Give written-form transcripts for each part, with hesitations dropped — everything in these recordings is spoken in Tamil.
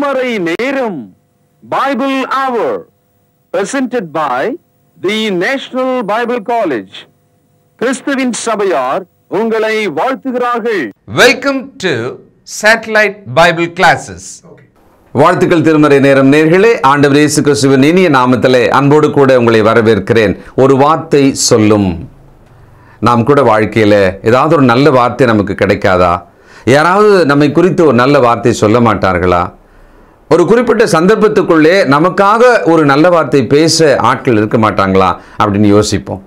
திருமறை நேரம் Bible Hour presented by the National Bible College. கிறிஸ்துவின் சபையார் உங்களை வாழ்த்துகிறார்கள். Welcome to Satellite Bible Classes. வாழ்த்துக்கள் திருமறை நேரம் நேயர்களே, ஆண்டவர் இயேசு கிறிஸ்துவின் இனிய நாமத்திலே அன்போடு கூட உங்களை வரவேற்கிறேன். ஒரு வார்த்தை சொல்லும். நாம் கூட வாழ்க்கையில் ஏதாவது ஒரு நல்ல வார்த்தை நமக்கு கிடைக்காதா? யாராவது நம்மை குறித்து ஒரு நல்ல வார்த்தை சொல்ல மாட்டார்களா? ஒரு குறிப்பிட்ட சந்தர்ப்பத்துக்குள்ளே நமக்காக ஒரு நல்ல வார்த்தை பேச ஆட்கள் இருக்க மாட்டாங்களா அப்படின்னு யோசிப்போம்.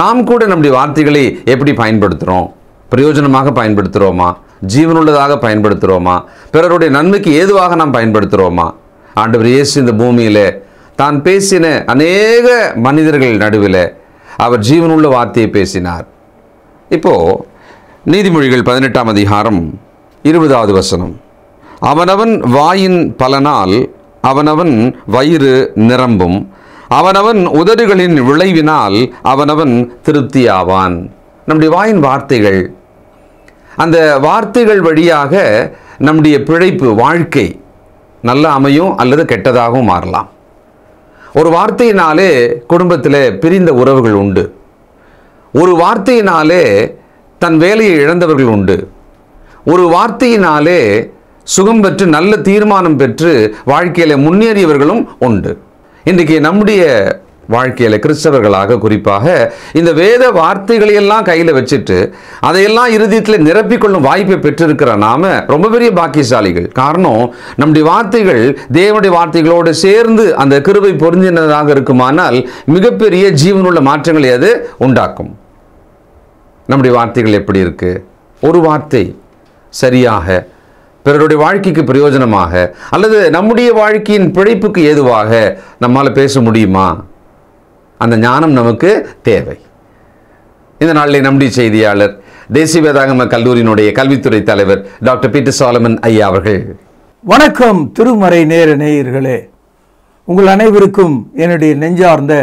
நாம் கூட நம்முடைய வார்த்தைகளை எப்படி பயன்படுத்துகிறோம்? பிரயோஜனமாக பயன்படுத்துகிறோமா? ஜீவனுள்ளதாக பயன்படுத்துகிறோமா? பிறருடைய நன்மைக்கு ஏதுவாக நாம் பயன்படுத்துகிறோமா? ஆண்டவர் இயேசு இந்த பூமியில் தான் பேசின அநேக மனிதர்கள் நடுவில் அவர் ஜீவனுள்ள வார்த்தையை பேசினார். இப்போது நீதிமொழிகள் 18ஆம் அதிகாரம் 20வது வசனம். அவனவன் வாயின் பலனால் அவனவன் வயிறு நிரம்பும், அவனவன் உதடுகளின் விளைவினால் அவனவன் திருப்தியாவான். நம்முடைய வாயின் வார்த்தைகள், அந்த வார்த்தைகள் வழியாக நம்முடைய பிழைப்பு வாழ்க்கை நல்ல அமையும் அல்லது கெட்டதாகவும் மாறலாம். ஒரு வார்த்தையினாலே குடும்பத்தில் பிரிந்த உறவுகள் உண்டு. ஒரு வார்த்தையினாலே தன் வேலையை இழந்தவர்கள் உண்டு. ஒரு வார்த்தையினாலே சுகம் பெற்று நல்ல தீர்மானம் பெற்று வாழ்க்கையில் முன்னேறியவர்களும் உண்டு. இன்றைக்கு நம்முடைய வாழ்க்கையில் கிறிஸ்தவர்களாக குறிப்பாக இந்த வேத வார்த்தைகளையெல்லாம் கையில் வச்சுட்டு அதையெல்லாம் இறுதியத்தில் நிரப்பிக்கொள்ளும் வாய்ப்பை பெற்றிருக்கிற நாம ரொம்ப பெரிய பாக்கியசாலிகள். காரணம், நம்முடைய வார்த்தைகள் தேவனுடைய வார்த்தைகளோடு சேர்ந்து அந்த கிருபை பொருந்தினதாக இருக்குமானால் மிகப்பெரிய ஜீவனுள்ள மாற்றங்களை அது உண்டாக்கும். நம்முடைய வார்த்தைகள் எப்படி இருக்கு? ஒரு வார்த்தை சரியாக பிறருடைய வாழ்க்கைக்கு பிரயோஜனமாக அல்லது நம்முடைய வாழ்க்கையின் பிழைப்புக்கு ஏதுவாக நம்மால் பேச முடியுமா? அந்த ஞானம் நமக்கு தேவை. இந்த நாளில் நம்முடைய செய்தியாளர் தேசிய வேதாகம கல்லூரியினுடைய கல்வித்துறை தலைவர் டாக்டர் பீட்டர் சாலமன் ஐயா அவர்கள். வணக்கம் திருமறை நேர நேயர்களே, உங்கள் அனைவருக்கும் என்னுடைய நெஞ்சார்ந்த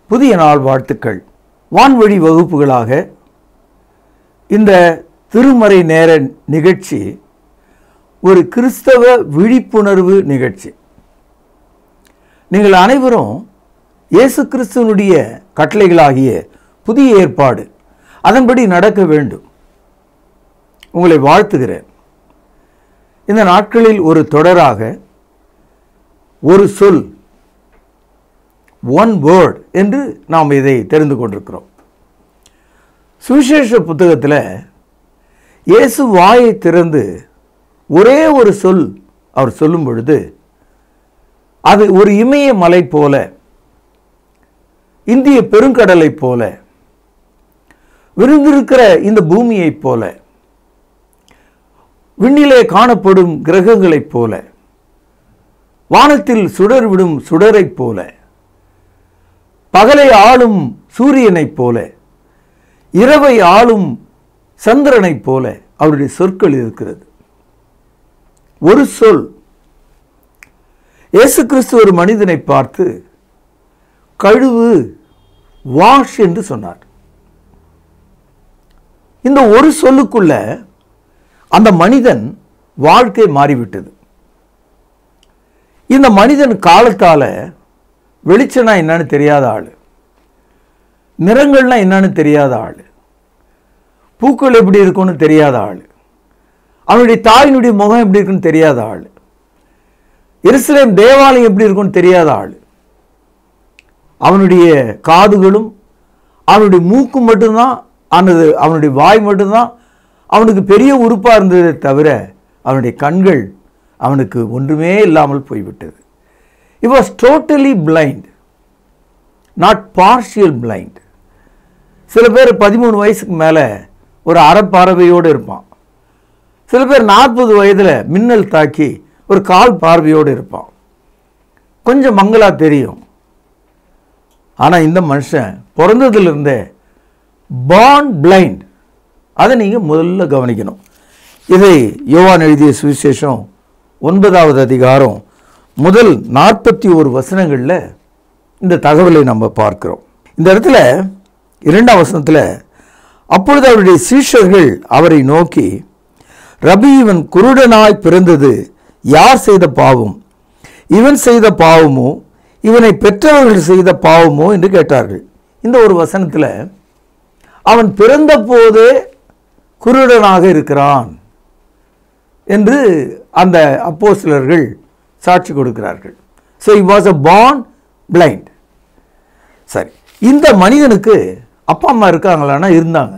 புதிய நாள் வாழ்த்துக்கள். வான்வழி வகுப்புகளாக இந்த திருமறை நேர நிகழ்ச்சி ஒரு கிறிஸ்தவ விழிப்புணர்வு நிகழ்ச்சி. நீங்கள் அனைவரும் இயேசு கிறிஸ்துவனுடைய கட்டளைகளாகிய புதிய ஏற்பாடு அதன்படி நடக்க வேண்டும். உங்களை வாழ்த்துகிறேன். இந்த நாட்களில் ஒரு தொடராக ஒரு சொல், ஒன் வேர்ட் என்று நாம் இதை தெரிந்து கொண்டிருக்கிறோம். சுவிசேஷ புத்தகத்தில் இயேசு வாயை திறந்து ஒரே ஒரு சொல் அவர் சொல்லும் பொழுது அது ஒரு இமய மலை போல, இந்திய பெருங்கடலை போல, விரிந்திருக்கிற இந்த பூமியைப் போல, விண்ணிலே காணப்படும் கிரகங்களைப் போல, வானத்தில் சுடர் விடும் சுடரைப் போல, பகலை ஆளும் சூரியனைப் போல, இரவை ஆளும் சந்திரனைப் போல அவருடைய சொற்கள் இருக்கிறது. ஒரு சொல். இயேசு கிறிஸ்து ஒரு மனிதனை பார்த்து கழுவு, வாஷ் என்று சொன்னார். இந்த ஒரு சொல்லுக்குள்ள அந்த மனிதன் வாழ்க்கை மாறிவிட்டது. இந்த மனிதன் காலத்தால வெளிச்சம்னா என்னன்னு தெரியாத ஆள், நிறங்கள்னா என்னன்னு தெரியாத ஆள், பூக்கள் எப்படி இருக்குன்னு தெரியாத ஆள், அவனுடைய தாயினுடைய முகம் எப்படி இருக்குன்னு தெரியாத ஆள், எருசலேம் தேவாலயம் எப்படி இருக்குன்னு தெரியாத ஆள், அவனுடைய காதுகளும் அவனுடைய மூக்கும் மட்டும்தான் ஆனது, அவனுடைய வாய் மட்டும்தான் அவனுக்கு பெரிய உறுப்பாக இருந்ததை தவிர அவனுடைய கண்கள் அவனுக்கு ஒன்றுமே இல்லாமல் போய்விட்டது. He was totally blind, not partial blind. சில பேர் 13 வயசுக்கு மேலே ஒரு அறப்பார்வையோடு இருப்பான். சில பேர் 40 வயதில் மின்னல் தாக்கி ஒரு கால் பார்வையோடு இருப்பான். கொஞ்சம் மங்களா தெரியும். ஆனால் இந்த மனுஷன் பிறந்ததிலிருந்தே பார்ன் பிளைண்ட். அதை நீங்கள் முதல்ல கவனிக்கணும். இதை யோவான் எழுதிய சுவிசேஷம் 9வது அதிகாரம் முதல் 41 வசனங்களில் இந்த தகவலை நம்ம பார்க்கிறோம். இந்த இடத்துல 2ஆம் வசனத்தில், அப்பொழுது அவருடைய சீஷர்கள் அவரை நோக்கி, ரபி, இவன் குருடனாய் பிறந்தது யார் செய்த பாவம்? இவன் செய்த பாவமோ இவனை பெற்றவர்கள் செய்த பாவமோ என்று கேட்டார்கள். இந்த ஒரு வசனத்தில் அவன் பிறந்த போதே குருடனாக இருக்கிறான் என்று அந்த அப்போஸ்தலர்கள் சாட்சி கொடுக்கிறார்கள். So he was a born blind. சரி, இந்த மனிதனுக்கு அப்பா அம்மா இருக்காங்களான்னா இருந்தாங்க.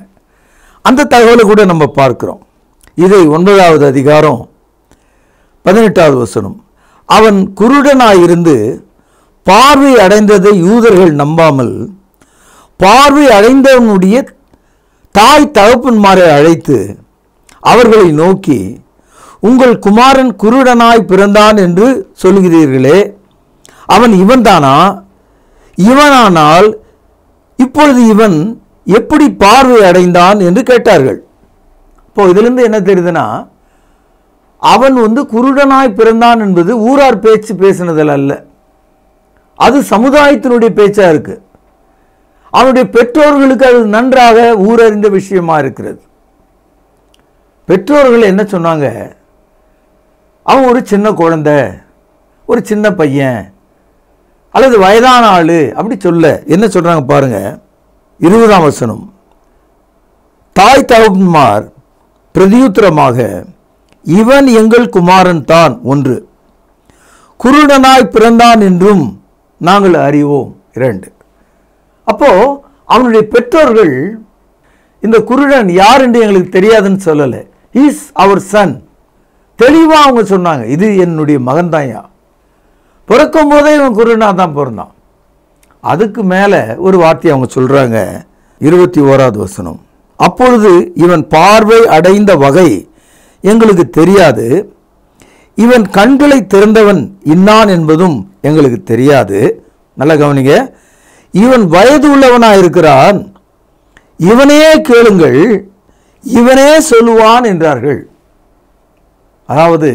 அந்த தகவலை கூட நம்ம பார்க்கிறோம். இதை 9வது அதிகாரம் 18வது வசனம். அவன் குருடனாயிருந்து பார்வை அடைந்ததை யூதர்கள் நம்பாமல் பார்வை அடைந்தவனுடைய தாய் தகப்பன்மாரை அழைத்து அவர்களை நோக்கி, உங்கள் குமாரன் குருடனாய் பிறந்தான் என்று சொல்கிறீர்களே, அவன் இவன்தானா? இவனானால் இப்பொழுது இவன் எப்படி பார்வை அடைந்தான் என்று கேட்டார்கள். இப்போ இதிலிருந்து என்ன தெரியுதுன்னா, அவன் குருடனாய் பிறந்தான் என்பது ஊரார் பேச்சு பேசினதில் அல்ல, அது சமுதாயத்தினுடைய பேச்சா இருக்கு. அவனுடைய பெற்றோர்களுக்கு அது நன்றாக ஊரறிந்த விஷயமா இருக்கிறது. பெற்றோர்கள் என்ன சொன்னாங்க? அவன் ஒரு சின்ன குழந்தை, ஒரு சின்ன பையன் அல்லது வயதான ஆளு அப்படி சொல்ல. என்ன சொல்றாங்க பாருங்க, 20ஆம் வசனம். தாய் தகப்பன்மார் பிரதியுத்தரமாக, இவன் எங்கள் குமாரன் தான் ஒன்று, குருடனாய் பிறந்தான் என்றும் நாங்கள் அறிவோம் 2. அப்போ அவனுடைய பெற்றோர்கள் இந்த குருடன் யார் என்று எங்களுக்கு தெரியாதுன்னு சொல்லலை. Is our son. தெளிவாக அவங்க சொன்னாங்க, இது என்னுடைய மகன் தான்யா. பிறக்கும் போதே இவன் குருடனாக தான் பிறந்தான். அதுக்கு மேலே ஒரு வார்த்தையை அவங்க சொல்கிறாங்க, 21வது வசனம். அப்பொழுது இவன் பார்வை அடைந்த வகை எங்களுக்கு தெரியாது, இவன் கண்களை திறந்தவன் இன்னான் என்பதும் எங்களுக்கு தெரியாது. நல்லா கவனிங்க, இவன் வயது உள்ளவனாயிருக்கிறான், இவனே கேளுங்கள், இவனே சொல்லுவான் என்றார்கள். அதாவது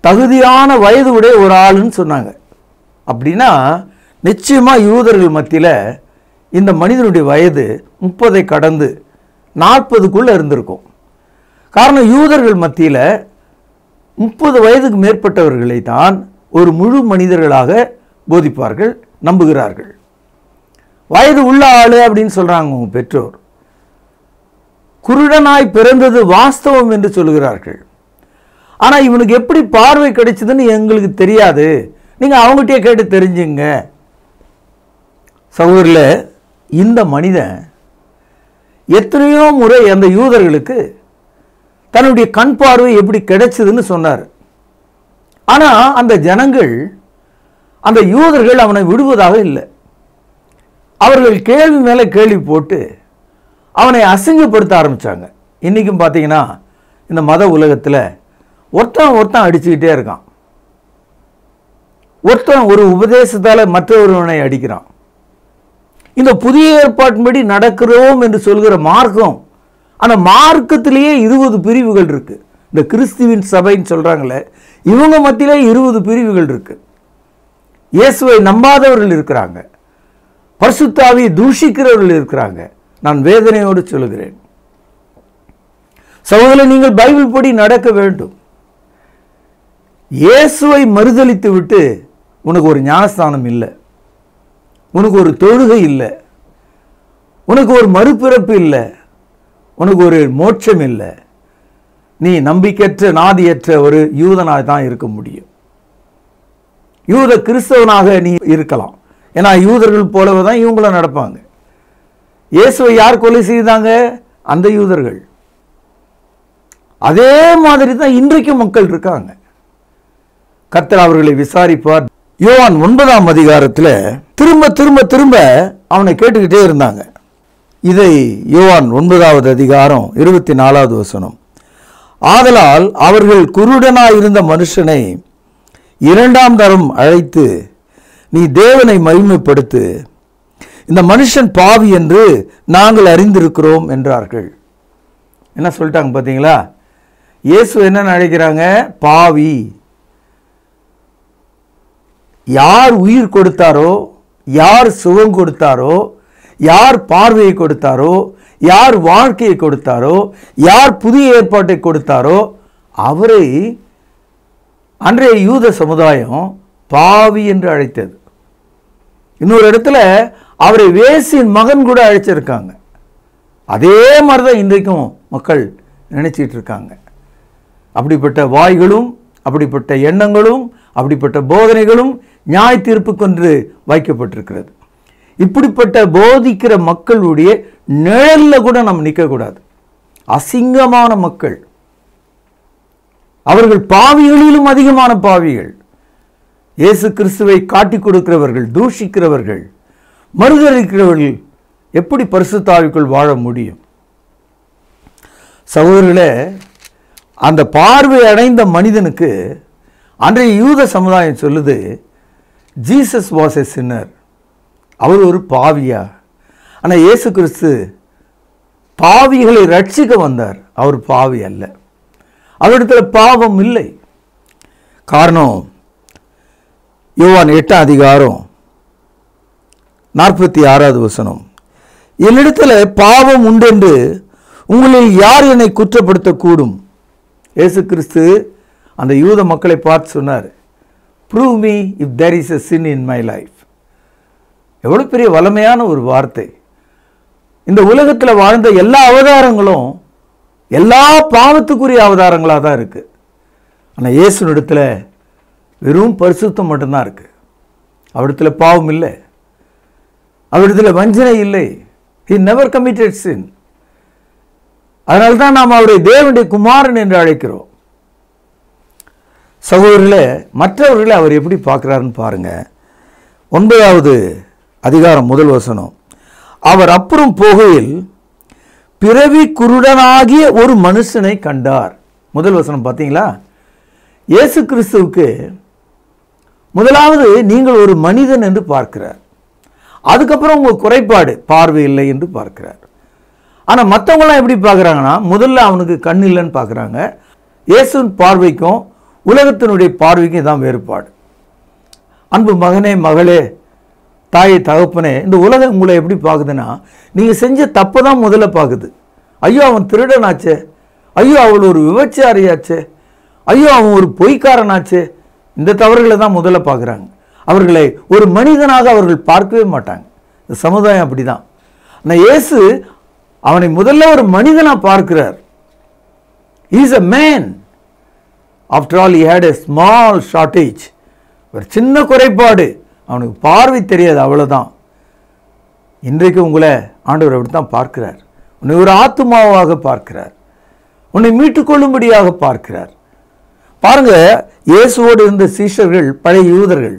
தகுதியான வயது உடைய ஒரு ஆளுன்னு சொன்னாங்க. அப்படின்னா நிச்சயமாக யூதர்கள் மத்தியில் இந்த மனிதனுடைய வயது 30 கடந்து 40க்குள்ளே இருந்திருக்கும். காரணம், யூதர்கள் மத்தியில் 30 வயதுக்கு மேற்பட்டவர்களை தான் ஒரு முழு மனிதர்களாக போதிப்பார்கள், நம்புகிறார்கள். வயது உள்ள ஆளு அப்படின்னு சொல்கிறாங்க உங்க பெற்றோர். குருடனாய் பிறந்தது வாஸ்தவம் என்று சொல்கிறார்கள். ஆனால் இவனுக்கு எப்படி பார்வை கிடைச்சதுன்னு எங்களுக்கு தெரியாது, நீங்கள் அவங்ககிட்டயே கேட்டு தெரிஞ்சுங்க. சகோதரில், இந்த மனிதன் எத்தனையோ முறை அந்த யூதர்களுக்கு தன்னுடைய கண் பார்வை எப்படி கிடைச்சதுன்னு சொன்னார். ஆனால் அந்த ஜனங்கள், அந்த யூதர்கள் அவனை விடுவதாக இல்லை. அவர்கள் கேள்வி மேலே கேள்வி போட்டு அவனை அசிங்கப்படுத்த ஆரம்பித்தாங்க. இன்றைக்கும் பார்த்தீங்கன்னா இந்த மத உலகத்தில் ஒருத்தன் அடிச்சுக்கிட்டே இருக்கான். ஒருத்தன் ஒரு உபதேசத்தால் மற்றொருவனை அடிக்கிறான். இந்த புதிய ஏற்பாட்டின்படி நடக்கிறோம் என்று சொல்கிற மார்க்கம், அந்த மார்க்கத்திலேயே 20 பிரிவுகள் இருக்கு. இந்த கிறிஸ்துவின் சபைன்னு சொல்றாங்களே, இவங்க மத்தியிலே 20 பிரிவுகள் இருக்கு. இயேசுவை நம்பாதவர்கள் இருக்கிறாங்க, பரிசுத்த ஆவியை தூஷிக்கிறவர்கள் இருக்கிறாங்க. நான் வேதனையோடு சொல்லுகிறேன், சகோதரர்களே, நீங்கள் பைபிள் படி நடக்க வேண்டும். இயேசுவை மறுதலித்து விட்டு உனக்கு ஒரு ஞானஸ்தானம் இல்லை, உனக்கு ஒரு தொழுகை இல்லை, உனக்கு ஒரு மறுபிறப்பு இல்லை, உனக்கு ஒரு மோட்சம் இல்லை. நீ நம்பிக்கையற்ற நாதியற்ற ஒரு யூதனாக தான் இருக்க முடியும். யூத கிறிஸ்தவனாக நீ இருக்கலாம், ஏன்னா யூதர்கள் போலவே தான் இவங்களும் நடப்பாங்க. இயேசுவை யார் கொலை செய்தாங்க? அந்த யூதர்கள். அதே மாதிரி தான் இன்றைக்கும் மக்கள் இருக்காங்க. கர்த்தர் அவர்களை விசாரிப்பார். யோவான் 9ஆம் அதிகாரத்தில் திரும்ப திரும்ப திரும்ப அவனை கேட்டுக்கிட்டே இருந்தாங்க. இதை யோவான் 9வது அதிகாரம் 24வது வசனம். ஆதலால் அவர்கள் குருடனாயிருந்த மனுஷனை 2ஆம் தரம் அழைத்து, நீ தேவனை மகிமைப்படுத்து, இந்த மனுஷன் பாவி என்று நாங்கள் அறிந்திருக்கிறோம் என்றார்கள். என்ன சொல்லிட்டாங்க பார்த்தீங்களா? இயேசு என்ன நினைக்கிறாங்க? பாவி. யார் உயிர் கொடுத்தாரோ, யார் சுகம் கொடுத்தாரோ, யார் பார்வையை கொடுத்தாரோ, யார் வாழ்க்கையை கொடுத்தாரோ, யார் புதிய ஏற்பாட்டை கொடுத்தாரோ, அவரை அன்றைய யூத சமுதாயம் பாவி என்று அழைத்தது. இன்னொரு இடத்துல அவரை வேசின் மகன் கூட அழைச்சிருக்காங்க. அதே மாதிரிதான் இன்றைக்கும் மக்கள் நினைச்சிட்டு இருக்காங்க. அப்படிப்பட்ட வாய்களும் அப்படிப்பட்ட எண்ணங்களும் அப்படிப்பட்ட போதனைகளும் நியாய தீர்ப்புக்கொன்று வைக்கப்பட்டிருக்கிறது. இப்படிப்பட்ட போதிக்கிற மக்களுடைய நிழல்ல கூட நம்ம நிற்கக்கூடாது. அசிங்கமான மக்கள், அவர்கள் பாவிகளிலும் அதிகமான பாவிகள். இயேசு கிறிஸ்துவை காட்டி கொடுக்கிறவர்கள், தூஷிக்கிறவர்கள், மறுதலிக்கிறவர்கள் எப்படி பரிசுத்த ஆவிக்குள் வாழ முடியும்? சகோதரர்களே, அந்த பார்வை அடைந்த மனிதனுக்கு அன்றைய யூத சமுதாயம் சொல்லுது, ஜீசஸ் வாஸ் எ சின்னர். அவர் ஒரு பாவியா? ஆனால் இயேசு கிறிஸ்து பாவிகளை ரட்சிக்க வந்தார். அவர் பாவி அல்ல. அவரிடத்தில் பாவம் இல்லை. காரணம், யோவான் 8 அதிகாரம் 46வது வசனம், என்னிடத்தில் பாவம் உண்டென்று உங்களில் யார் என்னை குற்றப்படுத்தக்கூடும்? இயேசு கிறிஸ்து அந்த யூத மக்களை பார்த்து சொன்னார், prove me if there is a sin in my life. எவ்வளோ பெரிய வலிமையான ஒரு வார்த்தை. இந்த உலகத்தில் வாழ்ந்த எல்லா அவதாரங்களும் எல்லா பாவத்துக்குரிய அவதாரங்களாக தான் இருக்கு. ஆனால் இயேசுனிடத்தில் வெறும் பரிசுத்தம் மட்டும்தான் இருக்கு. அவரிடத்தில் பாவம் இல்லை, அவரிடத்தில் வஞ்சனை இல்லை. he never committed sin. அதனால தான் நாம் அவரை தேவனுடைய குமாரன் என்று அழைக்கிறோம். சகோதரர்களே, மற்றவர்களை அவர் எப்படி பார்க்கிறாருன்னு பாருங்க. 9வது அதிகாரம் 1 வசனம், அவர் அப்புறம் போகையில் பிறவி குருடனாகிய ஒரு மனுஷனை கண்டார். 1 வசனம் பார்த்தீங்களா? இயேசு கிறிஸ்துவுக்கு முதலாவது நீங்கள் ஒரு மனிதன் என்று பார்க்கிறார். அதுக்கப்புறம் உங்கள் குறைபாடு பார்வை இல்லை என்று பார்க்கிறார். ஆனால் மற்றவங்களாம் எப்படி பார்க்குறாங்கன்னா, முதல்ல அவனுக்கு கண் இல்லைன்னு பார்க்குறாங்க. இயேசுவின் பார்வைக்கும் உலகத்தினுடைய பார்வைக்கும் இதான் வேறுபாடு. அன்பு மகனே, மகளே, தாயை, தகப்பனே, இந்த உலகம் உங்களை எப்படி பார்க்குதுன்னா, நீங்கள் செஞ்ச தப்பு தான் முதல்ல பார்க்குது. ஐயோ அவன் திருடனாச்சே, ஐயோ அவள் ஒரு விபச்சாரியாச்சே, ஐயோ அவன் ஒரு பொய்க்காரனாச்சே, இந்த தவறுகளை தான் முதல்ல பார்க்குறாங்க. அவர்களை ஒரு மனிதனாக அவர்கள் பார்க்கவே மாட்டாங்க. இந்த சமுதாயம் அப்படி தான். ஆனால் இயேசு அவனை முதல்ல ஒரு மனிதனாக பார்க்கிறார். he is a man. after all he had a small shortage. ஒரு சின்ன குறைபாடு, அவனுக்கு பார்வை தெரியாது, அவ்வளோதான். இன்றைக்கு உங்களை ஆண்டவர் அப்படி தான் பார்க்கிறார். உன்னை ஒரு ஆத்துமாவாக பார்க்கிறார், உன்னை மீட்டுக்கொள்ளும்படியாக பார்க்கிறார். பாருங்க, இயேசுவோடு இருந்த சீஷர்கள், பழைய யூதர்கள்,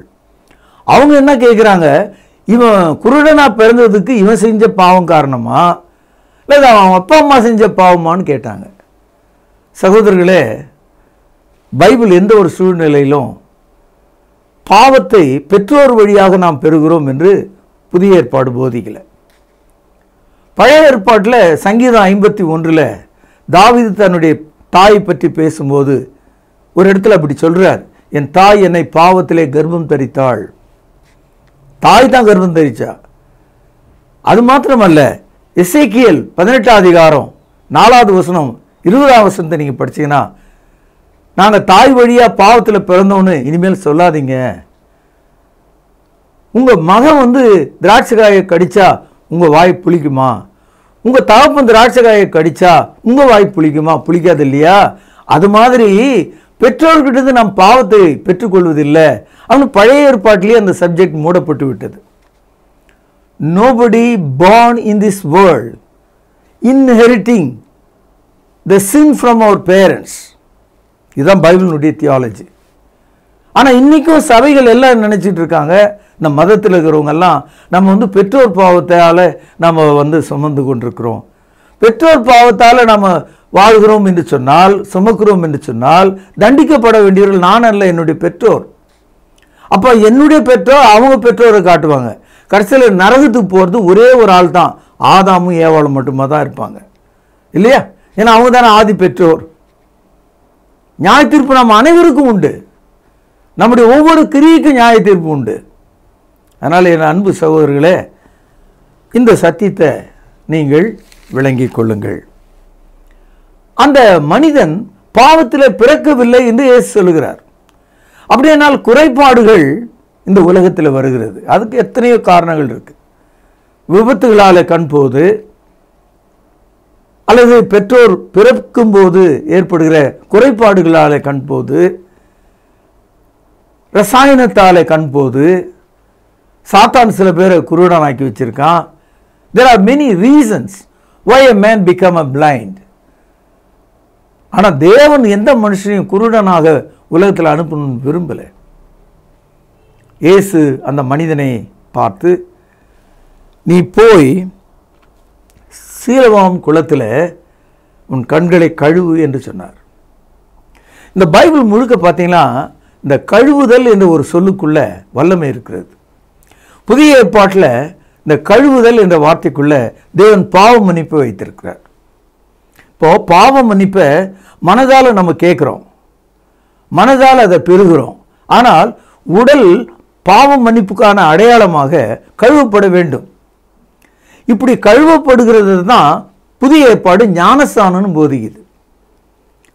அவங்க என்ன கேட்குறாங்க, இவன் குருடனா பிறந்ததுக்கு இவன் செஞ்ச பாவம் காரணமா, இல்லை அவன் அப்பா அம்மா செஞ்ச பாவமானு கேட்டாங்க. சகோதரர்களே, பைபிள் எந்த ஒரு சூழ்நிலையிலும் பாவத்தை பெற்றோர் வழியாக நாம் பெறுகிறோம் என்று புதிய ஏற்பாடு போதிக்கல. பழைய ஏற்பாட்டில் சங்கீதம் 51 தாவீது தன்னுடைய தாயை பற்றி பேசும்போது ஒரு இடத்துல அப்படி சொல்றார், என் தாய் என்னை பாவத்திலே கர்ப்பம் தரித்தாள். தாய் தான் கர்ப்பம் தரிச்சா. அது மாத்திரமல்ல, எசேக்கியேல் 18 அதிகாரம் 4வது வசனம் 20வது வசனத்தை நீங்கள் படிச்சீங்கன்னா, நாங்கள் தாய் வழியாக பாவத்தில் பிறந்தோன்னு இனிமேல் சொல்லாதீங்க. உங்கள் மகன் திராட்சைக்காயை கடிச்சா உங்கள் வாய் புளிக்குமா? உங்கள் தகப்பன் திராட்சைக்காயை கடிச்சா உங்கள் வாய் புளிக்குமா? புளிக்காது இல்லையா? அது மாதிரி பெற்றோர்கிட்ட நாம் பாவத்தை பெற்றுக்கொள்வதில்லை. அவனு பழைய ஏற்பாட்டிலேயே அந்த சப்ஜெக்ட் மூடப்பட்டு விட்டது. nobody born in this world inheriting the sin from our parents. இதுதான் பைபிளுடைய தியாலஜி. ஆனால் இன்றைக்கும் சபைகள் எல்லாம் நினச்சிட்டு இருக்காங்க, நம்ம மதத்தில் இருக்கிறவங்க எல்லாம் நம்ம பெற்றோர் பாவத்தால் நம்ம சுமந்து கொண்டிருக்கிறோம், பெற்றோர் பாவத்தால் நம்ம வாழ்கிறோம் என்று சொன்னால், சுமக்கிறோம் என்று சொன்னால், தண்டிக்கப்பட வேண்டியவர்கள் நான் அல்ல, என்னுடைய பெற்றோர். அப்போ என்னுடைய பெற்றோர் அவங்க பெற்றோரை காட்டுவாங்க. கடைசியில் நரகத்துக்கு போகிறது ஒரே ஒரு ஆள் தான், ஆதாமும் ஏவாளும் மட்டுமா தான் இருப்பாங்க இல்லையா? ஏன்னா அவங்க தானே ஆதி பெற்றோர். நியாய தீர்ப்பு நம்ம அனைவருக்கும் உண்டு, நம்முடைய ஒவ்வொரு கிரியைக்கும் நியாய தீர்ப்பு உண்டு. அதனால் என் அன்பு சகோதரர்களே, இந்த சத்தியத்தை நீங்கள் விளங்கிக் கொள்ளுங்கள். அந்த மனிதன் பாவத்தில் பிறக்கவில்லை என்று இயேசு சொல்லுகிறார். அப்படியானால் குறைபாடுகள் இந்த உலகத்தில் வருகிறது. அதுக்கு எத்தனையோ காரணங்கள் இருக்கு. விபத்துகளால் கண் போது, அல்லது பெற்றோர் பிறக்கும் போது ஏற்படுகிற குறைபாடுகளால் கண் போது, ரசாயனத்தால் கண் போது, சாத்தான் சில பேரை குருடனாக்கி வச்சிருக்கான். There are many reasons why a man become a blind. ஆனால் தேவன் எந்த மனுஷனையும் குருடனாக உலகத்தில் அனுப்பணும்னு விரும்பல. இயேசு அந்த மனிதனை பார்த்து, நீ போய் சீலவாம் குளத்தில் உன் கண்களை கழுவு என்று சொன்னார். இந்த பைபிள் முழுக்க பார்த்தீங்கன்னா இந்த கழுவுதல் என்ற ஒரு சொல்லுக்குள்ள வல்லமை இருக்கிறது. புதிய ஏற்பாட்டில் இந்த கழுவுதல் என்ற வார்த்தைக்குள்ள தேவன் பாவ மன்னிப்பை வைத்திருக்கிறார். இப்போ பாவ மன்னிப்பை மனதால் நம்ம கேட்குறோம், மனதால் அதை பெறுகிறோம். ஆனால் உடல் பாவ மன்னிப்புக்கான அடையாளமாக கழுவப்பட வேண்டும். இப்படி கழுவப்படுகிறது தான் புதிய ஏற்பாடு ஞானஸ்தானம்னு போதிக்குது.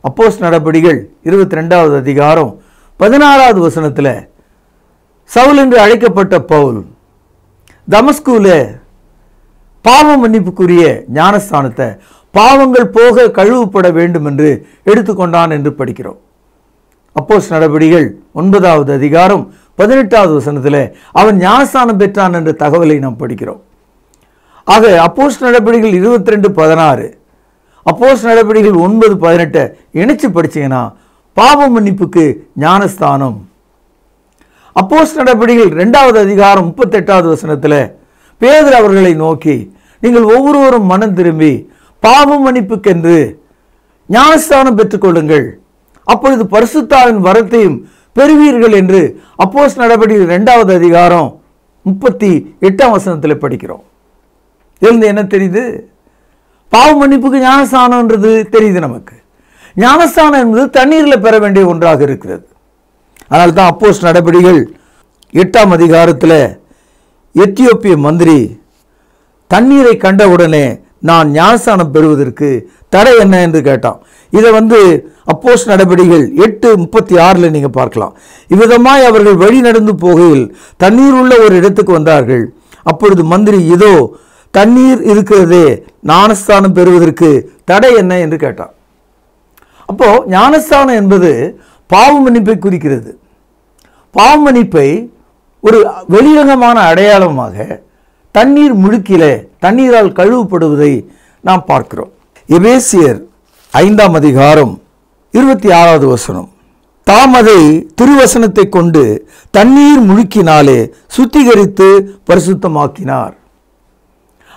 அப்போஸ்தலர் நடபடிகள் 22வது அதிகாரம் 16வது வசனத்தில் சவுல் என்று அழைக்கப்பட்ட பவுல் தமஸ்குவில் பாவ மன்னிப்புக்குரிய ஞானஸ்தானத்தை பாவங்கள் போக கழுவப்பட வேண்டும் என்று எடுத்துக்கொண்டான் என்று படிக்கிறோம். அப்போஸ்தலர் நடபடிகள் 9வது அதிகாரம் 18வது வசனத்தில் அவன் ஞானஸ்தானம் பெற்றான் என்ற தகவலை நாம் படிக்கிறோம். ஆக அப்போஸ்தலர் நடபடிகள் 22:16, அப்போஸ்தலர் நடபடிகள் 9:18 இணைச்சு படிச்சீங்கன்னா பாவ மன்னிப்புக்கு ஞானஸ்தானம். அப்போஸ்தலர் நடபடிகள் 2வது அதிகாரம் 38வது வசனத்தில் பேதுரு அவர்களை நோக்கி, நீங்கள் ஒவ்வொருவரும் மனம் திரும்பி பாவ மன்னிப்புக்கென்று ஞானஸ்தானம் பெற்றுக்கொள்ளுங்கள், அப்பொழுது பரிசுத்தாவின் வரத்தையும் பெறுவீர்கள் என்று அப்போஸ்தலர் நடபடிகள் 2வது அதிகாரம் 38ஆம் வசனத்தில் படிக்கிறோம். இதிலிருந்து என்ன தெரியுது? பாவ மன்னிப்புக்கு ஞானஸ்தானம்ன்றது தெரியுது நமக்கு. ஞானஸ்தானம் என்பது தண்ணீரில் பெற வேண்டிய ஒன்றாக இருக்கிறது. அதனால தான் அப்போஸ்தலர் நடபடிகள் 8ஆம் அதிகாரத்தில் எத்தியோப்பிய மந்திரி தண்ணீரை கண்டவுடனே நான் ஞானஸ்தானம் பெறுவதற்கு தடை என்ன என்று கேட்டான். இதை அப்போஸ்தலர் நடபடிகள் 8:36 நீங்கள் பார்க்கலாம். இவ்விதமாய் அவர்கள் வழி நடந்து போகையில் தண்ணீர் உள்ள ஒரு இடத்துக்கு வந்தார்கள். அப்பொழுது மந்திரி, இதோ தண்ணீர் இருக்கிறதே, ஞானஸ்தானம் பெறுவதற்கு தடை என்ன என்று கேட்டான். அப்போ ஞானஸ்தானம் என்பது பாவ மன்னிப்பை குறிக்கிறது. பாவ மன்னிப்பை ஒரு வெளிரங்கமான அடையாளமாக தண்ணீர் முழுக்கிலே தண்ணீரால் கழுவப்படுவதை நாம் பார்க்கிறோம். எபேசியர் 5ஆம் அதிகாரம் 26வது வசனம், தாம் அதை திருவசனத்தை கொண்டு தண்ணீர் முழுக்கினாலே சுத்திகரித்து பரிசுத்தமாக்கினார்.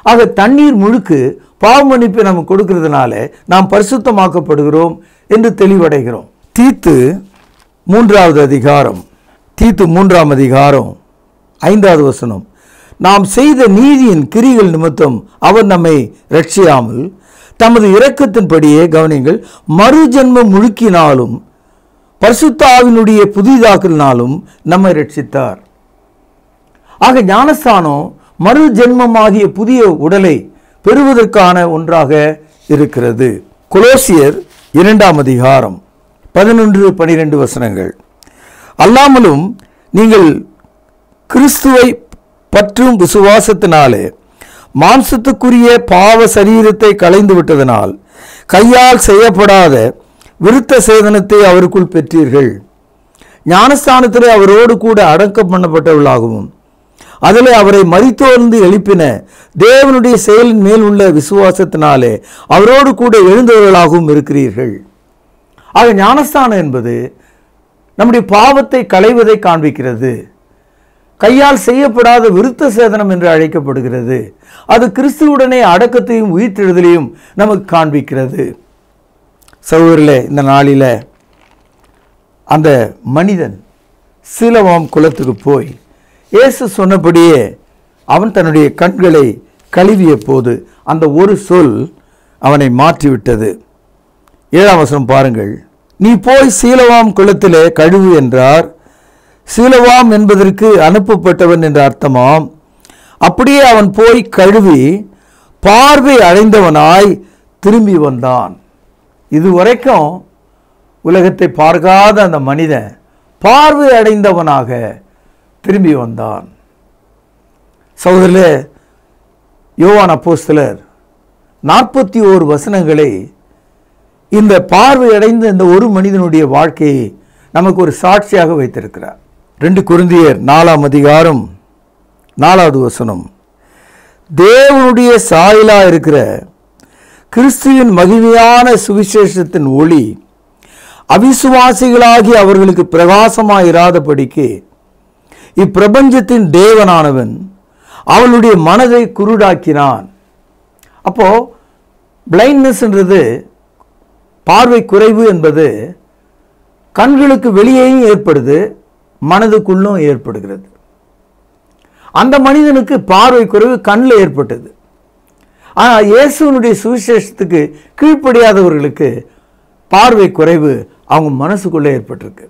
ஆக தண்ணீர் முழுக்கு பாவ மன்னிப்பை நம்ம கொடுக்கிறதுனால நாம் பரிசுத்தமாக்கப்படுகிறோம் என்று தெளிவடைகிறோம். தீத்து 3வது அதிகாரம் 5வது வசனம், நாம் செய்த நீதியின் கிரிகள் நிமித்தம் அவர் நம்மை ரட்சியாமல் தமது இரக்கத்தின்படியே, கவனிங்கள், மறுஜென்மம் முழுக்கினாலும் பரிசுத்த ஆவியினுடைய புதிதாக்கலினாலும் நம்மை ரட்சித்தார். ஆக ஞானஸ்தானம் மறு ஜென்மமாகிய புதிய உடலை பெறுவதற்கான ஒன்றாக இருக்கிறது. கொலோசியர் 2ஆம் அதிகாரம் 11-12 வசனங்கள், அல்லாமலும் நீங்கள் கிறிஸ்துவை பற்றும் விசுவாசத்தினாலே மாம்சத்துக்குரிய பாவ சரீரத்தை களைந்து விட்டதனால் கையால் செய்யப்படாத விருத்த சேதனத்தை அவருக்குள் பெற்றீர்கள். ஞானஸ்தானத்திலே அவரோடு கூட அடக்கம் பண்ணப்பட்டவர்களாகவும் அதில் அவரை மரித்தோர்ந்து எழுப்பின தேவனுடைய செயலின் மேல் உள்ள விசுவாசத்தினாலே அவரோடு கூட எழுந்தவர்களாகவும் இருக்கிறீர்கள். ஆக ஞானஸ்தானம் என்பது நம்முடைய பாவத்தை களைவதை காண்பிக்கிறது. கையால் செய்யப்படாத விருத்த சேதனம் என்று அழைக்கப்படுகிறது. அது கிறிஸ்துவுடனே அடக்கத்தையும் உயிர்த்தெழுதலையும் நமக்கு காண்பிக்கிறது. சகோதரர்களே, இந்த நாளில் அந்த மனிதன் சீலவாம் குளத்துக்கு போய் இயேசு சொன்னபடியே அவன் தன்னுடைய கண்களை கழுவிய போது அந்த ஒரு சொல் அவனை மாற்றிவிட்டது. 7ஆம் வசனம் பாருங்கள், நீ போய் சீலவாம் குளத்திலே கழுவு என்றார். சீலவாம் என்பதற்கு அனுப்பப்பட்டவன் என்ற அர்த்தமாம். அப்படியே அவன் போய் கழுவி பார்வை அடைந்தவனாய் திரும்பி வந்தான். இதுவரைக்கும் உலகத்தை பார்க்காத அந்த மனிதன் பார்வை அடைந்தவனாக திரும்பி வந்தான். சகோதரர்களே, யோவான் அப்போஸ்தலர் 41 வசனங்களை இந்த பார்வையடைந்த இந்த ஒரு மனிதனுடைய வாழ்க்கையை நமக்கு ஒரு சாட்சியாக வைத்திருக்கிறார். 2 கொரிந்தியர் 4ஆம் அதிகாரம் 4வது வசனம், தேவனுடைய சாயலா இருக்கிற கிறிஸ்துவின் மகிமையான சுவிசேஷத்தின் ஒளி அவிசுவாசிகளாகி அவர்களுக்கு பிரகாசமாயிராதபடிக்கு இப்பிரபஞ்சத்தின் தேவனானவன் அவளுடைய மனதை குருடாக்கினான். அப்போ பிளைண்ட்னஸ்ன்றது, பார்வை குறைவு என்பது கண்களுக்கு வெளியேயும் ஏற்படுது, மனதுக்குள்ளும் ஏற்படுகிறது. அந்த மனிதனுக்கு பார்வை குறைவு கண்ணில் ஏற்பட்டது. ஆனால் இயேசுவினுடைய சுவிசேஷத்துக்கு கீழ்ப்படியாதவர்களுக்கு பார்வை குறைவு அவங்க மனசுக்குள்ளே ஏற்பட்டிருக்கு.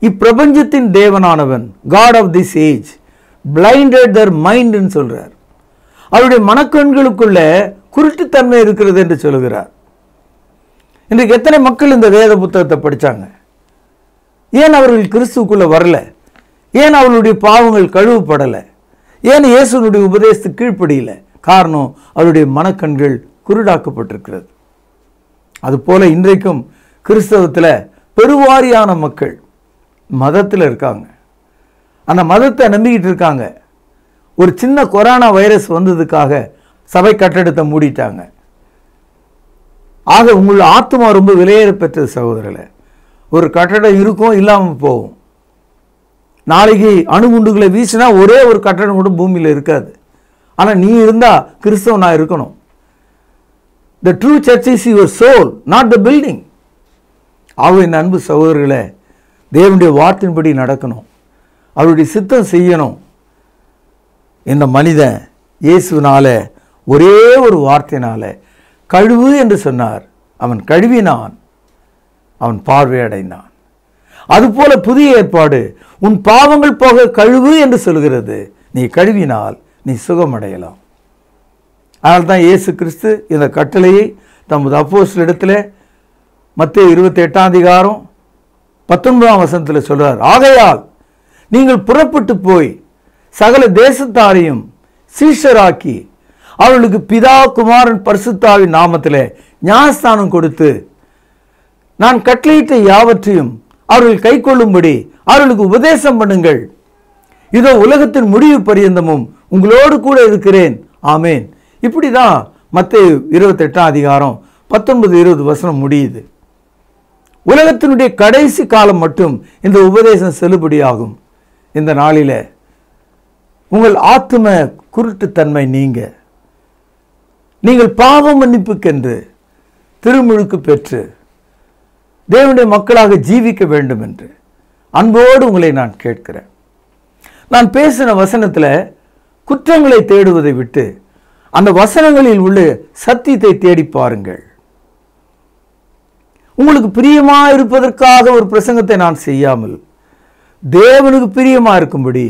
இப்பிரபஞ்சத்தின் தேவனானவன், God of this age, blinded their மைண்ட்னு சொல்றார். அவருடைய மனக்கண்களுக்குள்ள குருட்டுத்தன்மை இருக்கிறது என்று சொல்லுகிறார். இன்றைக்கு எத்தனை மக்கள் இந்த வேத புத்தகத்தை படித்தாங்க? ஏன் அவர்கள் கிறிஸ்துக்குள்ள வரல? ஏன் அவர்களுடைய பாவங்கள் கழுவப்படலை? ஏன் இயேசுனுடைய உபதேசத்துக்கு கீழ்ப்படியில? காரணம், அவருடைய மனக்கண்கள் குருடாக்கப்பட்டிருக்கிறது. அதுபோல இன்றைக்கும் கிறிஸ்தவத்தில் பெருவாரியான மக்கள் மதத்தில் இருக்காங்க. அந்த மதத்தை நம்பிக்கிட்டு இருக்காங்க. ஒரு சின்ன கொரோனா வைரஸ் வந்ததுக்காக சபை கட்டடத்தை மூடிட்டாங்க. ஆக உங்கள் ஆத்மா ரொம்ப விலையேற பெற்றது சகோதரர்களே. ஒரு கட்டடம் இருக்கும், இல்லாமல் போகும். நாளைக்கு அணுகுண்டுகளை வீசினா ஒரே ஒரு கட்டடம் கூட பூமியில் இருக்காது. ஆனால் நீ இருந்தால் கிறிஸ்தவனா இருக்கணும். The true church is your soul, not the building. ஆக என் அன்பு சகோதரர்களே, தேவனுடைய வார்த்தையின்படி நடக்கணும், அவருடைய சித்தம் செய்யணும். இந்த மனிதன் இயேசுனால ஒரே ஒரு வார்த்தையினால கழுவு என்று சொன்னார். அவன் கழுவினான், அவன் பார்வையடைந்தான். அதுபோல புதிய ஏற்பாடு உன் பாவங்கள் போக கழுவு என்று சொல்கிறது. நீ கழுவினால் நீ சுகமடையலாம். அதனால் தான் இயேசு கிறிஸ்து இந்த கட்டளையை தமது அப்போஸ்தலரிடத்தில் மத்தேயு 28ஆம் அதிகாரம் 19ஆம் வசனத்தில் சொல்றார். ஆகையால் நீங்கள் புறப்பட்டு போய் சகல தேசத்தாரையும் சீஷராக்கி அவர்களுக்கு பிதா குமாரன் பரிசுத்தாவின் நாமத்தில் ஞானஸ்தானம் கொடுத்து நான் கட்டளையிட்ட யாவற்றையும் அவர்கள் கை கொள்ளும்படி அவர்களுக்கு உபதேசம் பண்ணுங்கள். இதோ உலகத்தின் முடிவு பரியந்தமும் உங்களோடு கூட இருக்கிறேன். ஆமேன். இப்படி தான் மத்தேயு 28ஆம் அதிகாரம் 19-20 வசனம் முடியுது. உலகத்தினுடைய கடைசி காலம் மட்டும் இந்த உபதேசம் செல்லுபடியாகும். இந்த நாளில உங்கள் ஆத்தும குருட்டுத்தன்மை நீங்கள் பாவ மன்னிப்புக்கென்று திருமுழுக்கு பெற்று தேவனுடைய மக்களாக ஜீவிக்க வேண்டும் என்று அன்போடு உங்களை நான் கேட்கிறேன். நான் பேசின வசனத்தில் குற்றங்களை தேடுவதை விட்டு அந்த வசனங்களில் உள்ள சத்தியத்தை தேடி பாருங்கள். உங்களுக்கு பிரியமா இருப்பதற்காக ஒரு பிரசங்கத்தை நான் செய்யாமல் தேவனுக்கு பிரியமா இருக்கும்படி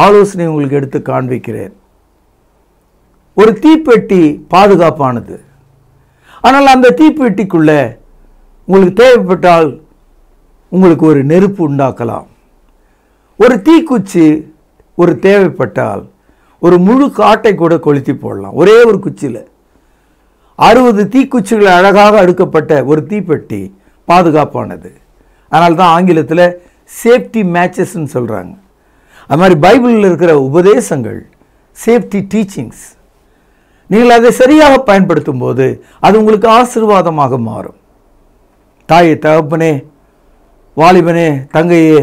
ஆலோசனை உங்களுக்கு எடுத்து காண்பிக்கிறேன். ஒரு தீப்பெட்டி பாதுகாப்பானது. ஆனால் அந்த தீப்பெட்டிக்குள்ள உங்களுக்கு தேவைப்பட்டால் உங்களுக்கு ஒரு நெருப்பு உண்டாக்கலாம். ஒரு தீக்குச்சி ஒரு தேவைப்பட்டால் ஒரு முழு காட்டை கூட கொளுத்தி போடலாம். ஒரே ஒரு குச்சியில் 60 தீக்குச்சிகள் அழகாக அடுக்கப்பட்ட ஒரு தீப்பெட்டி பாதுகாப்பானது. அதனால தான் ஆங்கிலத்தில் சேஃப்டி மேட்சஸ்ன்னு சொல்கிறாங்க. அது மாதிரி பைபிளில் இருக்கிற உபதேசங்கள் சேஃப்டி டீச்சிங்ஸ். நீங்கள் அதை சரியாக பயன்படுத்தும் போது அது உங்களுக்கு ஆசீர்வாதமாக மாறும். தாயே, தகப்பனே, வாலிபனே, தங்கையே,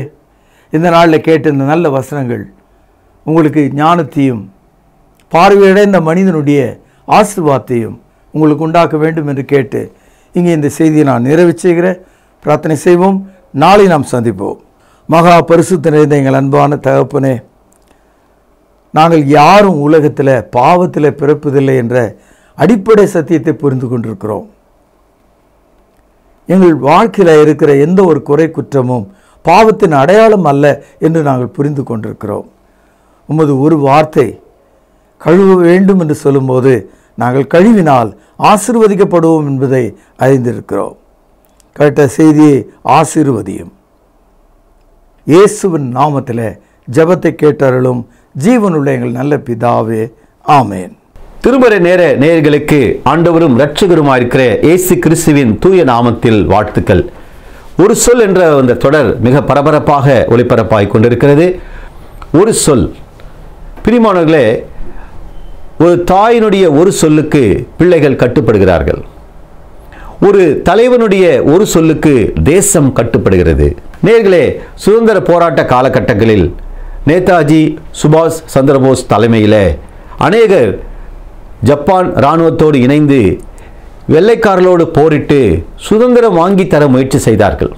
இந்த நாளில் கேட்ட இந்த நல்ல வசனங்கள் உங்களுக்கு ஞானத்தையும் பார்வையடைந்த மனிதனுடைய ஆசீர்வாதத்தையும் உங்களுக்கு உண்டாக்க வேண்டும் என்று கேட்டு இங்கே இந்த செய்தியை நான் நிறைவு செய்கிறேன். பிரார்த்தனை செய்வோம். நாளை நாம் சந்திப்போம். மகா பரிசுத்த நிறைந்த எங்கள் அன்பான தகப்பனே, நாங்கள் யாரும் உலகத்தில் பாவத்தில் பிறப்பதில்லை என்ற அடிப்படை சத்தியத்தை புரிந்து கொண்டிருக்கிறோம். எங்கள் வாழ்க்கையில் இருக்கிற எந்த ஒரு குறை குற்றமும் பாவத்தின் அடையாளம் அல்ல என்று நாங்கள் புரிந்து கொண்டிருக்கிறோம். உமது ஒரு வார்த்தை கழுவ வேண்டும் என்று சொல்லும்போது நாங்கள் கழுவினால் ஆசீர்வதிக்கப்படுவோம் என்பதை அறிந்திருக்கிறோம். கேட்ட செய்தியை ஆசீர்வதியும். இயேசுவின் நாமத்தில் ஜெபத்தை கேட்டருளும் ஜீவனுள்ள எங்கள் நல்ல பிதாவே, ஆமேன். திருமறை நேர நேயர்களுக்கு ஆண்டவரும் இரட்சகருமாயிருக்கிற இயேசு கிறிஸ்துவின் தூய நாமத்தில் வாழ்த்துக்கள். ஒரு சொல் என்ற அந்த தொடர் மிக பரபரப்பாக ஒளிபரப்பாய் கொண்டிருக்கிறது. ஒரு சொல். பிரியமானவர்களே, ஒரு தாயினுடைய ஒரு சொல்லுக்கு பிள்ளைகள் கட்டுப்படுகிறார்கள். ஒரு தலைவனுடைய ஒரு சொல்லுக்கு தேசம் கட்டுப்படுகிறது. நேயர்களே, சுதந்திர போராட்ட காலகட்டங்களில் நேதாஜி சுபாஷ் சந்திரபோஸ் தலைமையில் அநேகர் ஜப்பான் இராணுவத்தோடு இணைந்து வெள்ளைக்காரர்களோடு போரிட்டு சுதந்திரம் வாங்கி தர முயற்சி செய்தார்கள்.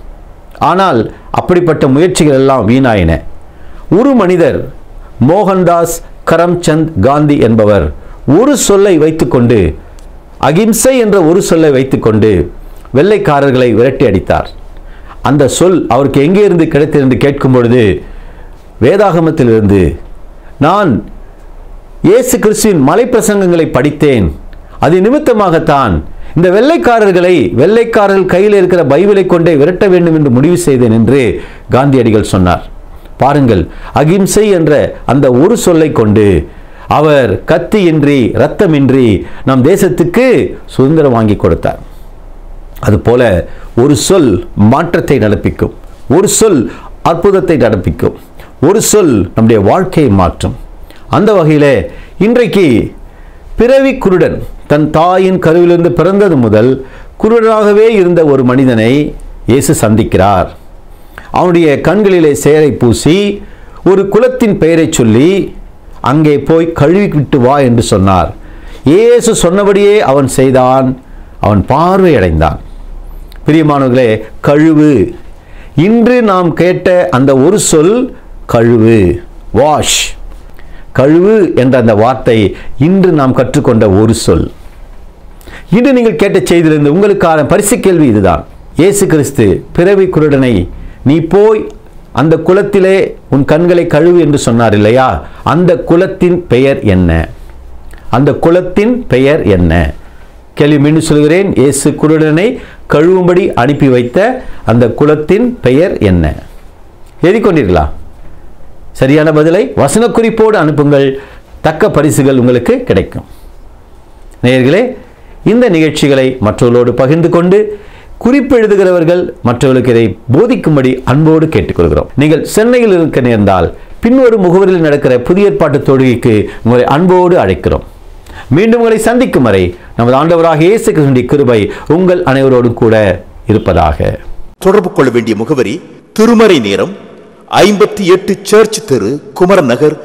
ஆனால் அப்படிப்பட்ட முயற்சிகள் எல்லாம் வீணாயின. ஒரு மனிதர், மோகன்தாஸ் கரம்சந்த் காந்தி என்பவர், ஒரு சொல்லை வைத்துக்கொண்டு, அகிம்சை என்ற ஒரு சொல்லை வைத்துக்கொண்டு வெள்ளைக்காரர்களை விரட்டி அடித்தார். அந்த சொல் அவருக்கு எங்கே இருந்து கிடைத்தது என்று கேட்கும் பொழுது, வேதாகமத்திலிருந்து, நான் இயேசு கிறிஸ்துவின் மலை பிரசங்கங்களை படித்தேன், அது நிமித்தமாகத்தான் இந்த வெள்ளைக்காரர்கள் கையில் இருக்கிற பைபிளை கொண்டே விரட்ட வேண்டும் என்று முடிவு செய்தேன் என்று காந்தியடிகள் சொன்னார். பாருங்கள், அகிம்சை என்ற அந்த ஒரு சொல்லை கொண்டு அவர் கத்தியின்றி இரத்தமின்றி நம் தேசத்துக்கு சுதந்திரம் வாங்கி கொடுத்தார். அதுபோல ஒரு சொல் மாற்றத்தை நடப்பிக்கும், ஒரு சொல் அற்புதத்தை நடப்பிக்கும், ஒரு சொல் நம்முடைய வாழ்க்கையை மாற்றும். அந்த வகையில் இன்றைக்கு பிறவி குருடன், தன் தாயின் கருவிலிருந்து பிறந்தது முதல் குருடனாகவே இருந்த ஒரு மனிதனை இயேசு சந்திக்கிறார். அவனுடைய கண்களிலே சேரை பூசி ஒரு குலத்தின் பெயரை சொல்லி அங்கே போய் கழுவி விட்டு வா என்று சொன்னார். இயேசு சொன்னபடியே அவன் செய்தான். அவன் பார்வையடைந்தான். பிரியமானவர்களே, கழுவு. இன்று நாம் கேட்ட அந்த ஒரு சொல் கழுவு, வாஷ். கழுவு என்ற அந்த வார்த்தை இன்று நாம் கற்றுக்கொண்ட ஒரு சொல். இன்று நீங்கள் கேட்ட செய்தியிலிருந்து உங்களுக்கான பரிசு கேள்வி இதுதான். இயேசு கிறிஸ்து பிறவி குருடனை, நீ போய் அந்த குலத்திலே உன் கண்களை கழுவு என்று சொன்னார் இல்லையா? அந்த குலத்தின் பெயர் என்ன? அந்த குலத்தின் பெயர் என்ன? கேள்வி மீண்டும் சொல்கிறேன். இயேசு குருடனை கழுவும்படி அனுப்பி வைத்த அந்த குலத்தின் பெயர் என்ன? எழுதிக்கொண்டீர்களா? சரியான பதிலை வசன குறிப்போடு அனுப்புங்கள். தக்க பரிசுகள் உங்களுக்கு கிடைக்கும். நேயர்களே, இந்த நிகழ்ச்சிகளை மற்றவர்களோடு பகிர்ந்து கொண்டு குறிப்பு எழுதுகிறவர்கள் மற்றவர்களுக்கு இதை போதிக்கும்படி அன்போடு கேட்டுக்கொள்கிறோம். நீங்கள் சென்னையில் இருக்க நேர்ந்தால் பின்வரும் முகவரியில் நடக்கிற புதிய ஏற்பாட்டு தொழுகைக்கு உங்களை அன்போடு அழைக்கிறோம். மீண்டும் உங்களை சந்திக்கும் வரை நமது ஆண்டவராக இயேசு கிறிஸ்துவின் கிருபை உங்கள் அனைவரோடும் கூட இருப்பதாக. தொடர்பு கொள்ள வேண்டிய முகவரி: திருமறை நேரம், 58 சர்ச் தெரு, குமரன் நகர்,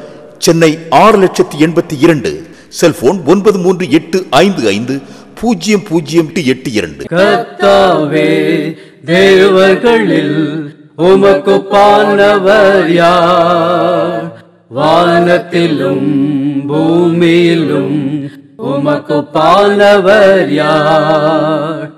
சென்னை 6,82,000. செல்போன் 9385500882. கர்த்தாவே, தேவர்களில் உமக்குப்பானவர் யார்? வானத்திலும் பூமியிலும் உமக்குப்பானவர் யார்?